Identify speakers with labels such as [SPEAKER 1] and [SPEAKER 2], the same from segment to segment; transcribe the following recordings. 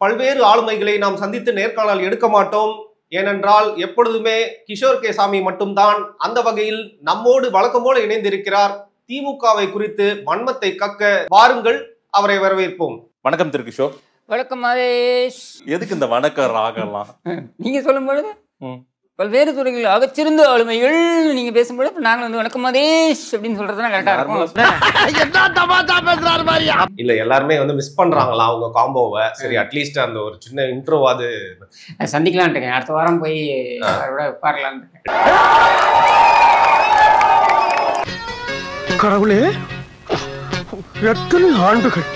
[SPEAKER 1] பல்வேறு ஆளுமைகளை நாம் சந்தித்து நேர்காணல் எடுக்க மாட்டோம். ஏனென்றால் எப்பொழுதுமே கிஷோர் கே சாமி மட்டும்தான் அந்த வகையில் நம்மோடு வழக்கம் போல இணைந்திருக்கிறார். திமுகவை குறித்து வன்மத்தை கக்க வாருங்கள், அவரை வரவேற்போம்.
[SPEAKER 2] வணக்கம் திரு கிஷோர்.
[SPEAKER 3] வணக்கம் மகேஷ்.
[SPEAKER 2] எதுக்கு இந்த வணக்கம் ராகலாம்?
[SPEAKER 3] நீங்க சொல்லும் பொழுது பல்வேறு துறைகள் அகச்சிருந்த ஆளுமைகள் நீங்க பேசும்போது நாங்கள் வந்து வணக்கம் மகேஷ் அப்படின்னு சொல்றதுனா கரெக்டா இருக்கும்.
[SPEAKER 1] இல்ல எல்லாருமே வந்து மிஸ் பண்றாங்களா அவங்க காம்போவை? சரி, அட்லீஸ்ட் அந்த ஒரு சின்ன இன்ட்ரோவாது
[SPEAKER 3] சந்திக்கலான் இருக்கேன். அடுத்த வாரம் போய் அவரோட பார்க்கலான் இருக்கேன்.
[SPEAKER 4] கடவுளே, எத்தனை ஆண்டுகள்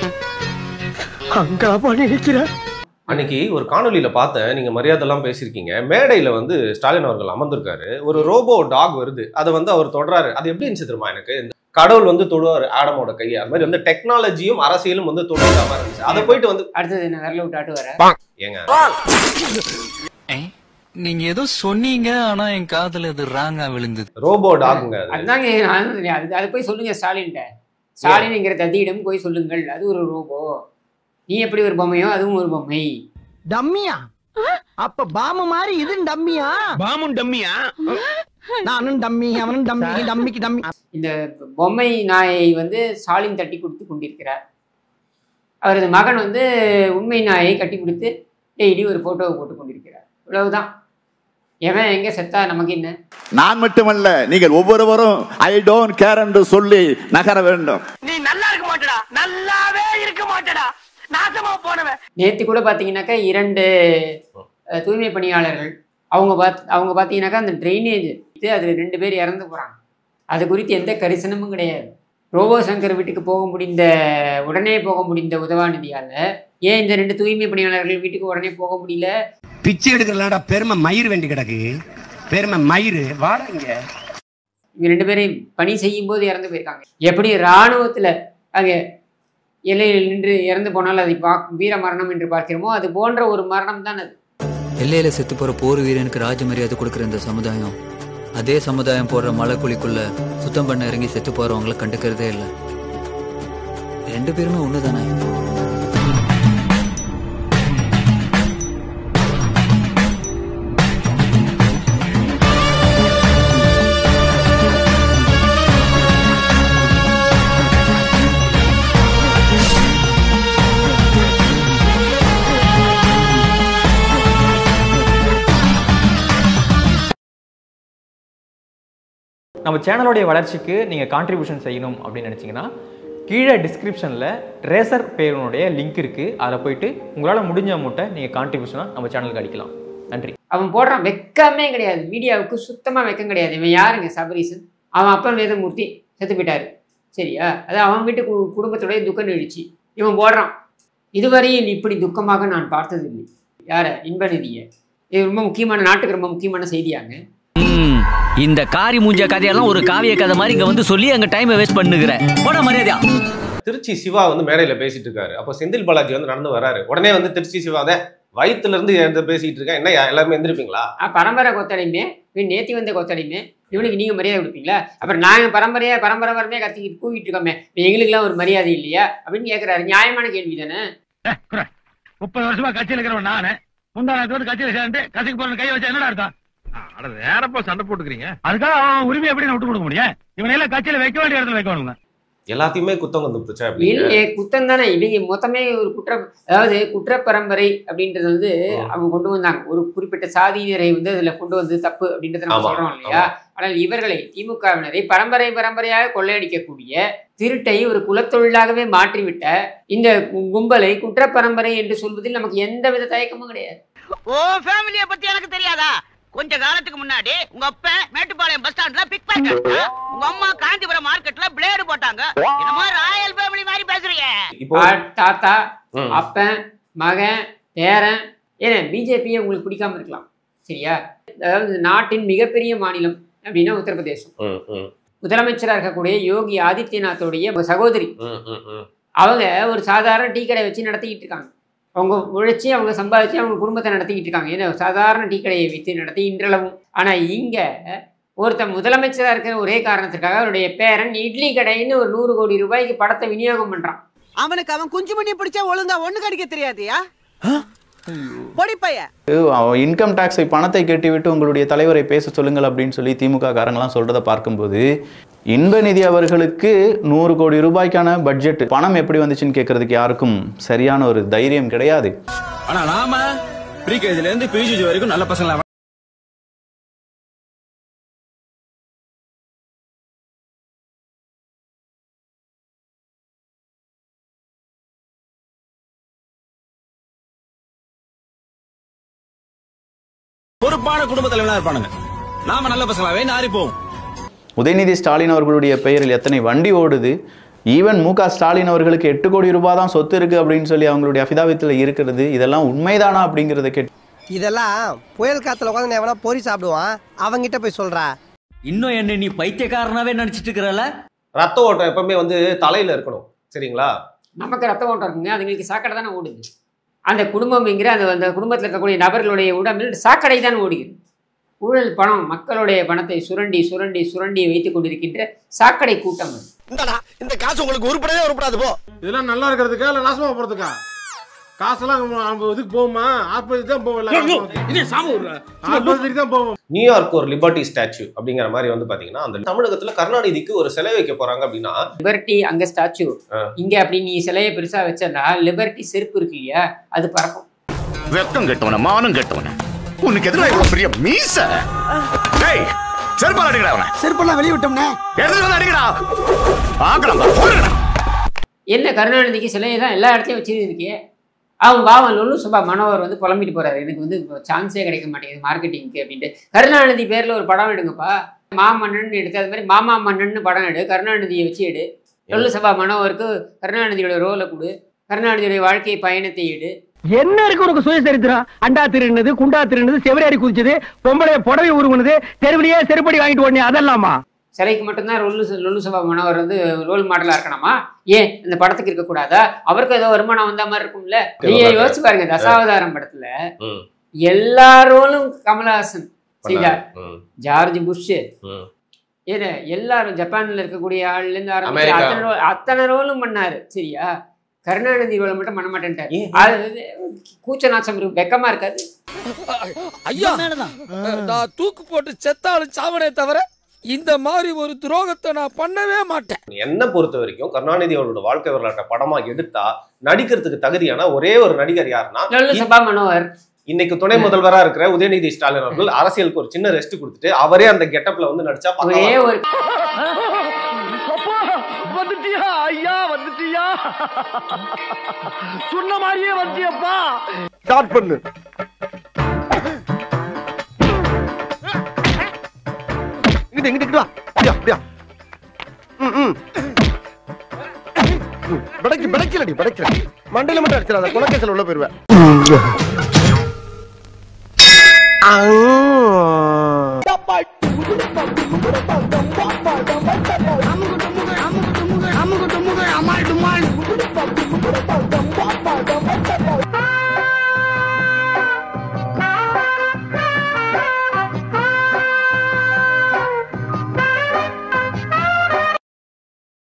[SPEAKER 4] அங்கா நினைக்கிற.
[SPEAKER 1] அன்னைக்கு ஒரு காணொலியில பார்த்தேன், நீங்க மரியாதை எல்லாம் பேசியிருக்கீங்க. மேடையில வந்து ஸ்டாலின் அவர்கள் அமர்ந்திருக்காரு, ஒரு ரோபோ டாக் வருது, அதை வந்து அவர் தொடராரு. அது எப்படி இருந்துச்சு தெரியுமா? எனக்கு இந்த கடவுள் வந்து தொடுவார் ஆடமோட கையை, அது மாதிரி வந்து டெக்னாலஜியும் அரசியலும் வந்து தொடுற மாதிரி இருந்துச்சு. அதை போயிட்டு வந்து
[SPEAKER 3] அடுத்தது என்ன விரல விட்டு ஆட்டு வர
[SPEAKER 1] ஏங்க
[SPEAKER 5] நீங்க ஏதோ சொன்னீங்க, ஆனா என் காதுல அது ராங்கா விழுந்தது.
[SPEAKER 1] ரோபோ டாக்ங்க
[SPEAKER 3] அதுதாங்க. அது போய் சொல்லுங்க ஸ்டாலின்ட்ட. ஸ்டாலின்ங்கிற தத்தியிடம் போய் சொல்லுங்கள், அது ஒரு ரோபோ. நீ எப்படி ஒரு பொம்மையோ அதுவும் ஒரு பொம்மை.
[SPEAKER 4] டம்மியா? அப்ப பாமு மாதிரி இது டம்மியா? பாமும் டம்மியா? நானும் டம்மி, அவனும் டம்மி, டம்மிக்கு டம்மி.
[SPEAKER 3] இந்த பொம்மை நாயை வந்து ஸ்டாலின் தட்டி கொடுத்து கொண்டிருக்கிறார். அவரது மகன் வந்து உண்மை நாயை கட்டி கொடுத்து டெய்லி ஒரு போட்டோவை போட்டு கொண்டிருக்கிறார். இவ்வளவுதான். எவன் எங்க செத்தா நமக்கு என்ன?
[SPEAKER 6] நான் மட்டுமல்ல, நீங்கள் ஒவ்வொருவரும் ஐ டோன்ட் கேர் என்று சொல்லி நகர வேண்டும்.
[SPEAKER 4] நீ நல்லா இருக்க மாட்டடா, நல்லாவே இருக்க மாட்டடா, நாசமா போனவன்.
[SPEAKER 3] நேற்று கூட பார்த்தீங்கன்னாக்கா 2 தூய்மை பணியாளர்கள் அவங்க பார்த்தீங்கன்னாக்கா அந்த ட்ரைனேஜ் அதில் 2 பேர் இறந்து போகிறாங்க. அது குறித்து எந்த கரிசனமும் கிடையாது. ரோபோ சங்கர் வீட்டுக்கு உடனே போக முடிந்த உதவாநிதியால் ஏன் இந்த 2 தூய்மை பணியாளர்கள் வீட்டுக்கு உடனே போக முடியல?
[SPEAKER 4] பிச்சை எடுக்கிறலாடா பெருமை மயிர் வேண்டி கிடக்கு. பெருமை மயிர் வாடாங்க.
[SPEAKER 3] இவங்க 2 பேரையும் பணி செய்யும் போது இறந்து போயிருக்காங்க. எப்படி இராணுவத்தில் அங்கே எல்லையில் நின்று இறந்து போனால் அதை வீர மரணம் என்று பார்க்கிறோமோ அது போன்ற ஒரு மரணம் தான் அது.
[SPEAKER 5] எல்லையில செத்து போற போர் வீரனுக்கு ராஜ மரியாதை கொடுக்குற இந்த சமுதாயம், அதே சமுதாயம் போடுற மலை குழிக்குள்ள சுத்தம் பண்ண இறங்கி செத்து போறவங்களை கண்டுக்கிறதே இல்லை. 2 பேருமே ஒண்ணுதானே.
[SPEAKER 7] நம்ம சேனலோடைய வளர்ச்சிக்கு நீங்கள் கான்ட்ரிபியூஷன் செய்யணும் அப்படின்னு நினச்சிங்கன்னா கீழே டிஸ்கிரிப்ஷனில் ரேசர் பேருனுடைய லிங்க் இருக்குது. அதில் போயிட்டு உங்களால் முடிஞ்ச அமௌண்ட்டை நீங்கள் கான்ட்ரிபியூஷனாக நம்ம சேனலுக்கு அடிக்கலாம். நன்றி.
[SPEAKER 3] அவன் போடுறான், வெக்கமே கிடையாது. மீடியாவுக்கு சுத்தமாக வெக்கம் கிடையாது. இவன் யாருங்க? சபரீசன். அவன் அப்பா வேதமூர்த்தி செத்து போயிட்டாரு, சரியா? அது அவன் வீட்டு குடும்பத்துடைய துக்க நிகழ்ச்சி. இவன் போடுறான், இதுவரையில் இப்படி துக்கமாக நான் பார்த்ததில்லை. யார? இன்பநிதியை. இது ரொம்ப முக்கியமான, நாட்டுக்கு ரொம்ப முக்கியமான செய்தியாங்க.
[SPEAKER 8] இந்த காரி மூஞ்ச கதையெல்லாம் ஒரு காவிய கதை மாதிரி இங்க வந்து சொல்லி அங்க டைமை வேஸ்ட் பண்ணுகிற போட மரியாதையா.
[SPEAKER 1] திருச்சி சிவா வந்து மேடையில பேசிட்டு இருக்காரு. அப்போ செந்தில் பாலாஜி வந்து நடந்து வராரு. உடனே வந்து திருச்சி சிவா வயிற்றுல இருந்து பேசிட்டு இருக்கேன். என்ன எல்லாருமே எந்திருப்பீங்களா?
[SPEAKER 3] பரம்பரை கொத்தடைமே, நேத்தி வந்த கொத்தடைமே, இவனுக்கு நீங்க மரியாதை கொடுப்பீங்களா? அப்புறம் நாங்க பரம்பரை வரமே கத்திக்கிட்டு கூவிட்டு இருக்கோமே, எங்களுக்குலாம் ஒரு மரியாதை இல்லையா அப்படின்னு கேட்கிறாரு. நியாயமான கேள்வி தானே.
[SPEAKER 4] 30 வருஷமா கட்சியில் இருக்கிறவன் நானு. முந்தானத்தோடு கட்சியில சேர்ந்து கட்சிக்கு போற கை வச்சா என்னடா அர்த்தம்? வேறப்பா சண்டை போட்டுக்கிறீங்க. அதுக்காக அவன் உரிமை எப்படி விட்டு கொடுக்க முடியும்? இவனையெல்லாம் கட்சியில வைக்க வேண்டிய இடத்துல வைக்கணுங்க.
[SPEAKER 1] எல்லாத்தையுமே குத்தம் வந்துருச்சு.
[SPEAKER 3] இல்லையே, குத்தம் தானே. இவங்க மொத்தமே ஒரு குற்ற பரம்பரை அப்படின்றது வந்து அவங்க கொண்டு வந்தாங்க. ஒரு குறிப்பிட்ட சாதியினரை வந்து அதுல கொண்டு வந்து தப்பு அப்படின்றத நம்ம சொல்றோம் இல்லையா? ஆனால் இவர்களை, திமுகவினரை பரம்பரையாக கொள்ளையடிக்கக்கூடிய திருட்டை ஒரு குலத்தொழிலாகவே மாற்றிவிட்ட இந்த கும்பலை குற்ற பரம்பரை என்று சொல்வதில் நமக்கு எந்த வித தயக்கமும் கிடையாது.
[SPEAKER 9] ஓ ஃபேமிலியை பத்தி எனக்கு தெரியாதா? கொஞ்ச காலத்துக்கு முன்னாடி உங்க அப்பா மேட்டுப்பாளையம் பஸ் ஸ்டாண்ட்ல பிக் பாக்கெட், உங்க அம்மா காஞ்சிபுரம் மார்க்கெட்ல பிளேடு போட்டாங்க. இந்த மாதிரி ராயல் ஃபேமிலி மாதிரி பேசுறீங்க.
[SPEAKER 3] தாத்தா, அப்பன், மகன், பேரன். ஏன்னா பிஜேபியை உங்களுக்கு பிடிக்காம இருக்கலாம், சரியா? அதாவது நாட்டின் மிகப்பெரிய மாநிலம் அப்படின்னா உத்தரப்பிரதேசம். முதலமைச்சராக இருக்கக்கூடிய யோகி ஆதித்யநாத்தோடைய சகோதரி அவங்க ஒரு சாதாரண டீ கடை வச்சு நடத்திக்கிட்டு இருக்காங்க. அவங்க உழைச்சி, அவங்க சம்பாதிச்சு, அவங்க குடும்பத்தை நடத்திக்கிட்டு இருக்காங்க. ஏன்னா சாதாரண டீ கடையை வைத்து நடத்தி இன்றளவும். ஆனால் இங்கே ஒருத்தன் முதலமைச்சராக இருக்கிற ஒரே காரணத்துக்காக அவருடைய பேரன் இட்லி கடைன்னு ஒரு 100 கோடி ரூபாய்க்கு படத்தை விநியோகம் பண்ணுறான்.
[SPEAKER 9] அவனுக்கு அவன் குஞ்சு மணி பிடிச்சா ஒழுங்கா ஒண்ணு கடிக்க தெரியாதியா?
[SPEAKER 10] இன்கம் டாக்ஸை பணத்தை கட்டிவிட்டு உங்களுடைய தலைவரை பேச சொல்லுங்கள் அப்படின்னு சொல்லி திமுக காரங்களாம் சொல்றதை பார்க்கும்போது இன்பநிதி அவர்களுக்கு 100 கோடி ரூபாய்க்கான பட்ஜெட் பணம் எப்படி வந்துச்சுன்னு கேட்கறதுக்கு யாருக்கும் சரியான ஒரு தைரியம் கிடையாது.
[SPEAKER 4] ஆனா நாம ப்ரீகேஜில இருந்து பிஜிஜி வரைக்கும் நல்ல பசங்களா பொறுப்பான குடும்ப தலைவனா இருப்பானுங்க. நாம நல்ல பசங்களாவே நாரிப்போம்.
[SPEAKER 10] உதயநிதி ஸ்டாலின் அவர்களுடைய பெயரில் எத்தனை வண்டி ஓடுது, ஈவன் மு க ஸ்டாலின் அவர்களுக்கு 8 கோடி ரூபாய் தான் சொத்து இருக்கு அப்படின்னு சொல்லி அவங்களுடைய அஃபிதாவித்தில் இருக்கிறது, இதெல்லாம் உண்மைதானா அப்படிங்கறத கேட்டு
[SPEAKER 11] இதெல்லாம் புயல் காத்துல உட்காந்து எவனா பொறி சாப்பிடுவான் அவங்கிட்ட போய் சொல்றா.
[SPEAKER 8] இன்னும் என்ன நீ பைத்தியக்காரனாவே நினைச்சிட்டு இருக்கறல?
[SPEAKER 1] ரத்த ஓட்டம் எப்பவுமே வந்து தலையில இருக்கணும், சரிங்களா?
[SPEAKER 3] நமக்கு ரத்த ஓட்டம் இருக்குங்க, அதுங்களுக்கு சாக்கடை தானே ஓடுது. அந்த குடும்பம்ங்கிற அந்த குடும்பத்தில் இருக்கக்கூடிய நபர்களுடைய உடம்பில் சாக்கடை தான் ஓடுகிறது. ஊழல் பணம், மக்களுடைய பணத்தை சுரண்டி சுரண்டி சுரண்டி வைத்துக் கொண்டிருக்கின்ற சாக்கடை கூட்டம்.
[SPEAKER 11] இந்த காசு உங்களுக்கு உருப்படவே உருப்படாது போ.
[SPEAKER 4] இதெல்லாம் நல்லா இருக்கிறதுக்கா இல்ல நாசமா போறதுக்கா? காசெல்லாம் இதுக்கு போகுமா? ஆஸ்பத்திரிக்கு தான் போவோம்.
[SPEAKER 1] நியூயார்க் ஒரு லிபர்ட்டி ஸ்டாச்சு அப்படிங்கிற மாதிரி வந்து பாத்தீங்கன்னா அந்த தமிழகத்துல கருணாநிதிக்கு ஒரு சிலை வைக்க போறாங்க அப்படின்னா,
[SPEAKER 3] லிபர்ட்டி அங்க ஸ்டாச்சு, இங்க அப்படி நீ சிலையை பெருசா வச்சா லிபர்ட்டி செருப்பு இருக்கு இல்லையா, அது பறக்கும்.
[SPEAKER 6] வெக்கம் கெட்டவன, மானம் கெட்டவன, உனக்கு எதிராக இவ்வளவு பெரிய மீச. டேய் செருப்பால அடிக்கடா அவனை.
[SPEAKER 11] செருப்பெல்லாம் வெளிய விட்டோம்னே.
[SPEAKER 6] எடுத்து வந்து அடிக்கடா. ஆக்கலாம் போறடா.
[SPEAKER 3] என்ன கருணாநிதிக்கு சிலையை தான் எல்லா இடத்தையும் வச்சிருக்கே. அவன் பாவன் லொல்லு சுபா மனோகர் வந்து புலம்பிட்டு போறாரு, எனக்கு வந்து சான்ஸே கிடைக்க மாட்டேங்குது மார்க்கெட்டிங்க்கு அப்படின்ட்டு. கருணாநிதி பேர்ல ஒரு படம் எடுங்கப்பா, மாமன்னன் எடுத்து அது மாதிரி மாமா மன்னன் படம் எடு, கருணாநிதியை வச்சு எடு. லொல்லு சபா மனோகருக்கு கருணாநிதியோட ரோலை கொடு, கருணாநிதியோட வாழ்க்கை பயணத்தை எடு.
[SPEAKER 11] என்ன இருக்கு உனக்கு சுயசரித்திரம்? அண்டா திருடுனது, குண்டா திருடுனது, செவரேறி குதிச்சது, பொம்பளை புடவை உருவுனது, தெருவிலேயே செருப்படி வாங்கிட்டு ஓடனே அதெல்லாமா?
[SPEAKER 3] சிலைக்கு மட்டும்தான் லொல்லு சபா மனோகர் வந்து ரோல் மாடலா இருக்கணுமா? ஏன் இந்த படத்துக்கு இருக்கக்கூடாதா? அவருக்கு ஏதோ வருமானம் வந்த மாதிரி இருக்கும்ல. நீங்க யோசிச்சு பாருங்க, தசாவதாரம் படத்துல எல்லா ரோலும் கமலஹாசன் செய்தார். ஜார்ஜ் புஷ் ஏன்னா எல்லாரும் ஜப்பான்ல இருக்கக்கூடிய ஆள்ல இருந்து ஆரம்பிச்சு அத்தனை ரோலும் பண்ணாரு, சரியா? கருணாநிதி ரோலை மட்டும் பண்ண மாட்டேன்ட்டாரு. அது கூச்ச நாச்சம் இருக்கு, வெக்கமா இருக்காது.
[SPEAKER 12] ஐயா நான் தூக்கு போட்டு செத்தாலும் சாவனே தவிர இந்த மாதிரி ஒரு துரோகத்தை நான் பண்ணவே மாட்டேன்.
[SPEAKER 1] என்ன பொறுத்த வரைக்கும் கருணாநிதி அவரோட வாழ்க்கை வரலாற்றை படமா எடுத்தா நடிக்கிறதுக்கு தகுதியான ஒரே ஒரு நடிகர் யாருன்னா
[SPEAKER 3] லொல்லு சபா மனோகர்.
[SPEAKER 1] இன்னைக்கு துணை முதல்வரா இருக்கிற உதயநிதி ஸ்டாலின் அவர்கள் அரசியலுக்கு ஒரு சின்ன ரெஸ்ட் கொடுத்துட்டு அவரே அந்த கெட்டப்ல வந்து நடிச்சா
[SPEAKER 3] ஒரே ஒரு
[SPEAKER 4] வந்துட்டியா ஐயா, வந்துட்டியா, சொன்ன மாதிரியே வந்துட்டியப்பா. ஸ்டார்ட் பண்ணு. இங்கிட்டு வா. அப்படியா அப்படியா. படைக்கலடி படைக்கல, மண்டையில மட்டும் அடிச்சிடாத, குலக்கேசல் உள்ள போயிருவேன்.